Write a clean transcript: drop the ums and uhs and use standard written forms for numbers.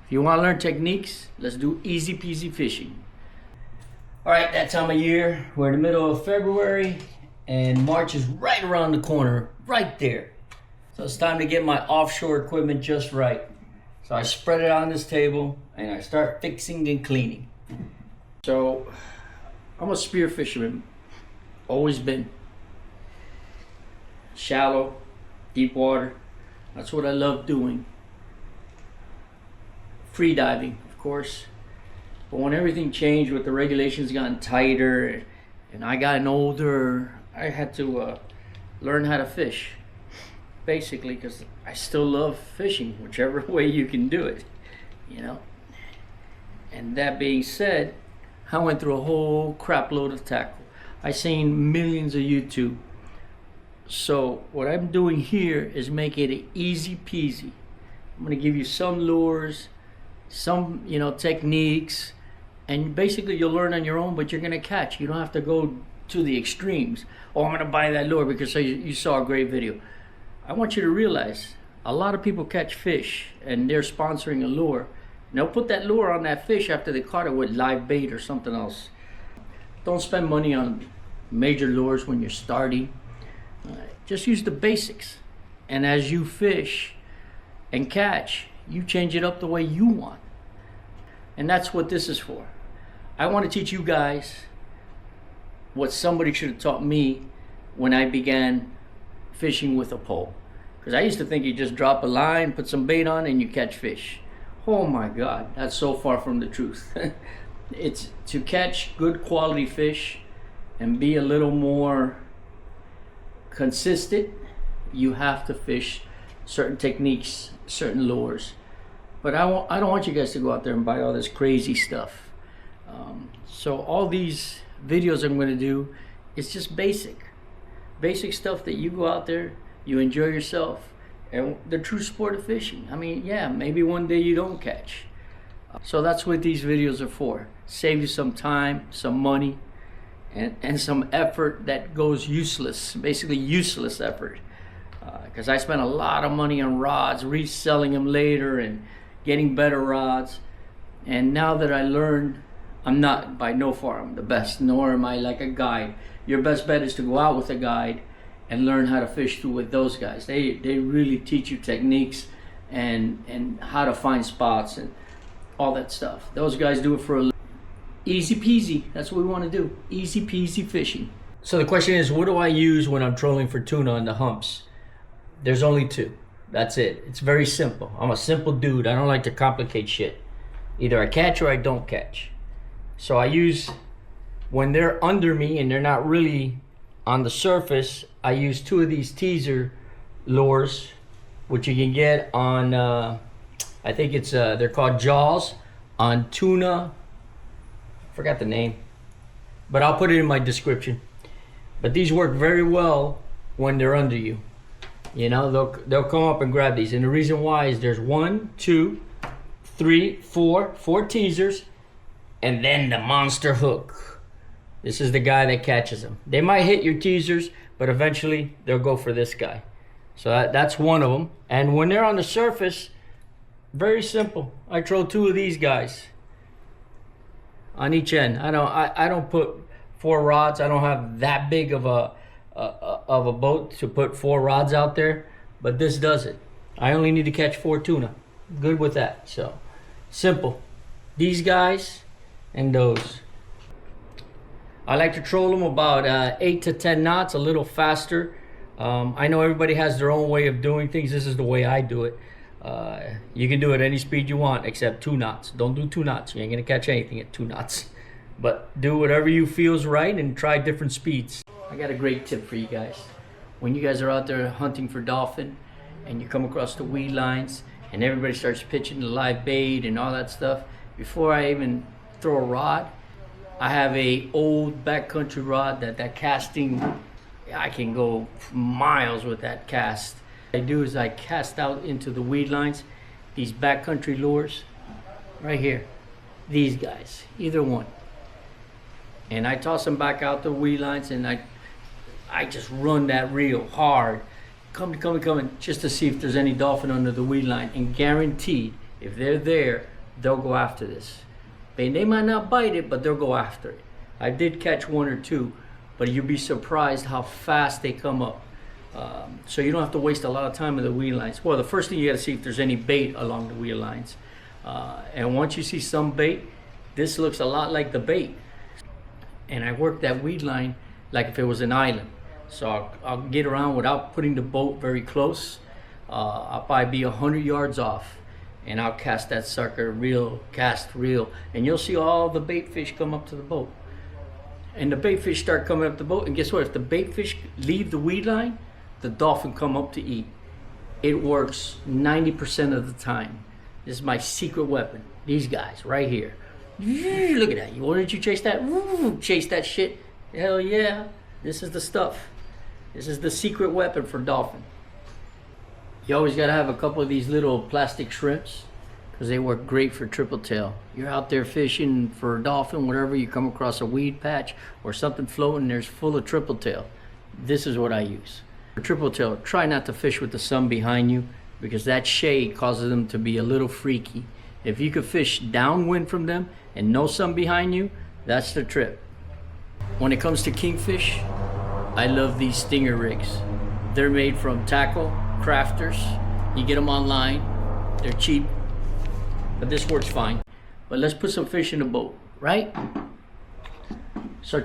If you want to learn techniques, let's do easy peasy fishing. All right, that time of year, we're in the middle of February and March is right around the corner, right there. So it's time to get my offshore equipment just right. So I spread it on this table and I start fixing and cleaning. So I'm a spear fisherman, always been. Shallow, deep water, that's what I love doing. Freediving, of course. But when everything changed with the regulations gotten tighter and I gotten older, I had to learn how to fish. Basically, because I still love fishing, whichever way you can do it, you know. And that being said, I went through a whole crap load of tackle. I seen millions of YouTube. So what I'm doing here is make it easy peasy. I'm gonna give you some lures, some techniques, and basically you'll learn on your own, but you're gonna catch. You don't have to go to the extremes. Oh, I'm gonna buy that lure because you saw a great video. I want you to realize a lot of people catch fish and they're sponsoring a lure. And they'll put that lure on that fish after they caught it with live bait or something else. Don't spend money on major lures when you're starting. Just use the basics. And as you fish and catch, you change it up the way you want. And that's what this is for. I want to teach you guys what somebody should have taught me when I began fishing with a pole. Because I used to think you just drop a line, put some bait on, and you catch fish. Oh my God, that's so far from the truth. It's to catch good quality fish and be a little more consistent, you have to fish certain techniques, certain lures. But I don't want you guys to go out there and buy all this crazy stuff. So all these videos I'm going to do, it's just basic stuff that you go out there, you enjoy yourself, and the true sport of fishing. I mean, yeah, maybe one day you don't catch. So that's what these videos are for. Save you some time, some money, and some effort that goes useless, basically useless effort. Because I spent a lot of money on rods, reselling them later and getting better rods. And now that I learned, I'm not by no far I'm the best, nor am I like a guide. Your best bet is to go out with a guide and learn how to fish through with those guys. They really teach you techniques and how to find spots and all that stuff. Those guys do it for a living. Easy peasy, that's what we want to do. Easy peasy fishing. So the question is, what do I use when I'm trolling for tuna on the humps? There's only two. That's it. It's very simple. I'm a simple dude. I don't like to complicate shit. Either I catch or I don't catch. So I use, when they're under me and they're not really on the surface, I use two of these teaser lures, which you can get on, I think it's, they're called Jaws, on Tuna. Forgot the name, but I'll put it in my description. But these work very well when they're under you. You know, they'll come up and grab these. And the reason why is there's 1, 2, 3, 4 teasers, and then the monster hook. This is the guy that catches them. They might hit your teasers, but eventually they'll go for this guy. So that's one of them. And when they're on the surface, very simple. I throw two of these guys on each end. I don't put 4 rods. I don't have that big of a boat to put 4 rods out there, but this does it. I only need to catch 4 tuna. Good with that. So simple. These guys and those. I like to troll them about 8 to 10 knots, a little faster. I know everybody has their own way of doing things. This is the way I do it. You can do it any speed you want except 2 knots. Don't do 2 knots. You ain't gonna catch anything at 2 knots. But do whatever you feels right and try different speeds. I got a great tip for you guys. When you guys are out there hunting for dolphin and you come across the weed lines and everybody starts pitching the live bait and all that stuff, before I even throw a rod, I have a old backcountry rod that casting, I can go miles with that cast. What I do is I cast out into the weed lines these backcountry lures right here, these guys, either one, and I toss them back out the weed lines and I just run that reel hard, coming, just to see if there's any dolphin under the weed line, and guaranteed if they're there, they'll go after this. They might not bite it, but they'll go after it. I did catch one or two, but you'd be surprised how fast they come up. So you don't have to waste a lot of time with the weed lines. Well, the first thing you got to see if there's any bait along the weed lines. And once you see some bait, this looks a lot like the bait. And I work that weed line like if it was an island. So I'll get around without putting the boat very close. I'll probably be 100 yards off, and I'll cast that sucker, cast reel, and you'll see all the bait fish come up to the boat. And the bait fish start coming up the boat, and guess what? If the bait fish leave the weed line, the dolphin come up to eat. It works 90% of the time. This is my secret weapon. These guys right here. Look at that. You wanted you chase that? Chase that shit. Hell yeah. This is the stuff. This is the secret weapon for dolphin. You always got to have a couple of these little plastic shrimps because they work great for triple tail. You're out there fishing for a dolphin, whatever, you come across a weed patch or something floating, there's full of triple tail. This is what I use. For triple tail, try not to fish with the sun behind you because that shade causes them to be a little freaky. If you could fish downwind from them and no sun behind you, that's the trip. When it comes to kingfish, I love these stinger rigs. They're made from tackle, crafters. You get them online. They're cheap, but this works fine. But let's put some fish in the boat, right? Start